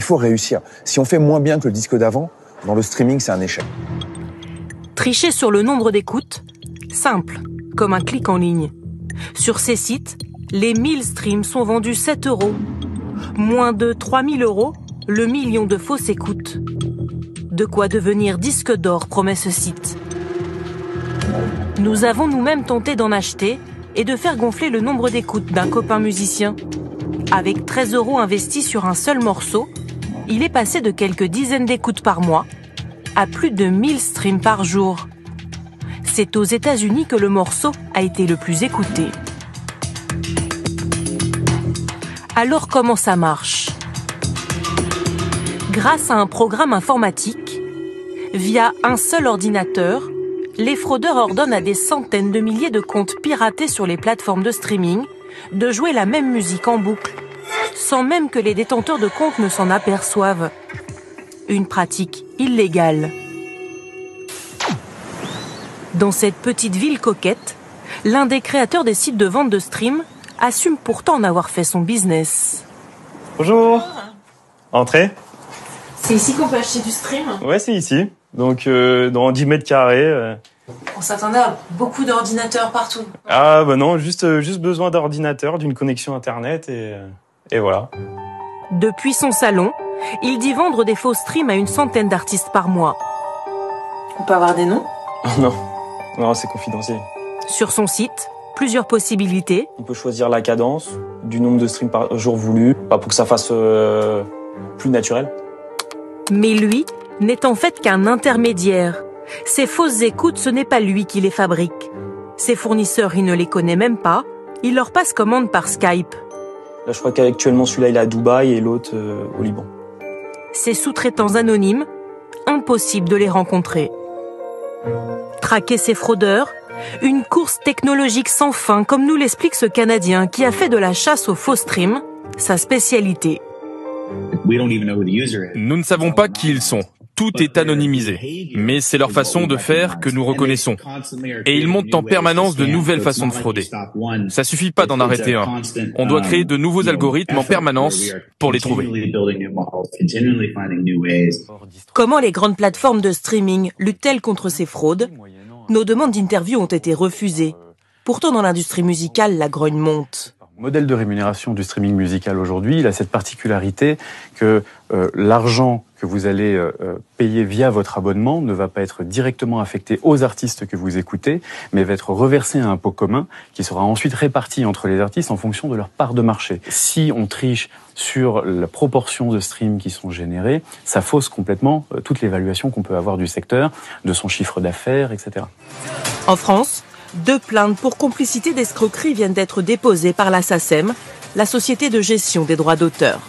Il faut réussir. Si on fait moins bien que le disque d'avant, dans le streaming, c'est un échec. Tricher sur le nombre d'écoutes, simple, comme un clic en ligne. Sur ces sites, les 1000 streams sont vendus 7 €. Moins de 3000 €, le million de fausses écoutes. De quoi devenir disque d'or, promet ce site. Nous avons nous-mêmes tenté d'en acheter et de faire gonfler le nombre d'écoutes d'un copain musicien. Avec 13 € investis sur un seul morceau, il est passé de quelques dizaines d'écoutes par mois à plus de 1000 streams par jour. C'est aux États-Unis que le morceau a été le plus écouté. Alors comment ça marche ? Grâce à un programme informatique, via un seul ordinateur, les fraudeurs ordonnent à des centaines de milliers de comptes piratés sur les plateformes de streaming de jouer la même musique en boucle, sans même que les détenteurs de comptes ne s'en aperçoivent. Une pratique illégale. Dans cette petite ville coquette, l'un des créateurs des sites de vente de stream assume pourtant en avoir fait son business. Bonjour. Entrez. C'est ici qu'on peut acheter du stream ? Ouais, c'est ici. Donc, dans 10 mètres carrés. On s'attendait à beaucoup d'ordinateurs partout. Ah, bah non, juste besoin d'ordinateur, d'une connexion Internet et voilà. Depuis son salon, il dit vendre des faux streams à une centaine d'artistes par mois. On peut avoir des noms ? Non, c'est confidentiel. Sur son site, plusieurs possibilités. On peut choisir la cadence, du nombre de streams par jour voulu, pour que ça fasse plus naturel. Mais lui n'est en fait qu'un intermédiaire. Ces fausses écoutes, ce n'est pas lui qui les fabrique. Ses fournisseurs, il ne les connaît même pas. Il leur passe commande par Skype. Là, je crois qu'actuellement, celui-là, il est à Dubaï et l'autre au Liban. Ces sous-traitants anonymes, impossible de les rencontrer. Traquer ces fraudeurs, une course technologique sans fin, comme nous l'explique ce Canadien qui a fait de la chasse aux faux streams sa spécialité. Nous ne savons pas qui ils sont. Tout est anonymisé. Mais c'est leur façon de faire que nous reconnaissons. Et ils montent en permanence de nouvelles façons de frauder. Ça suffit pas d'en arrêter un. On doit créer de nouveaux algorithmes en permanence pour les trouver. Comment les grandes plateformes de streaming luttent-elles contre ces fraudes ? Nos demandes d'interview ont été refusées. Pourtant, dans l'industrie musicale, la grogne monte. Le modèle de rémunération du streaming musical aujourd'hui, il a cette particularité que l'argent que vous allez payer via votre abonnement ne va pas être directement affecté aux artistes que vous écoutez, mais va être reversé à un pot commun qui sera ensuite réparti entre les artistes en fonction de leur part de marché. Si on triche sur la proportion de streams qui sont générés, ça fausse complètement toute l'évaluation qu'on peut avoir du secteur, de son chiffre d'affaires, etc. En France, 2 plaintes pour complicité d'escroquerie viennent d'être déposées par la SACEM, la Société de gestion des droits d'auteur.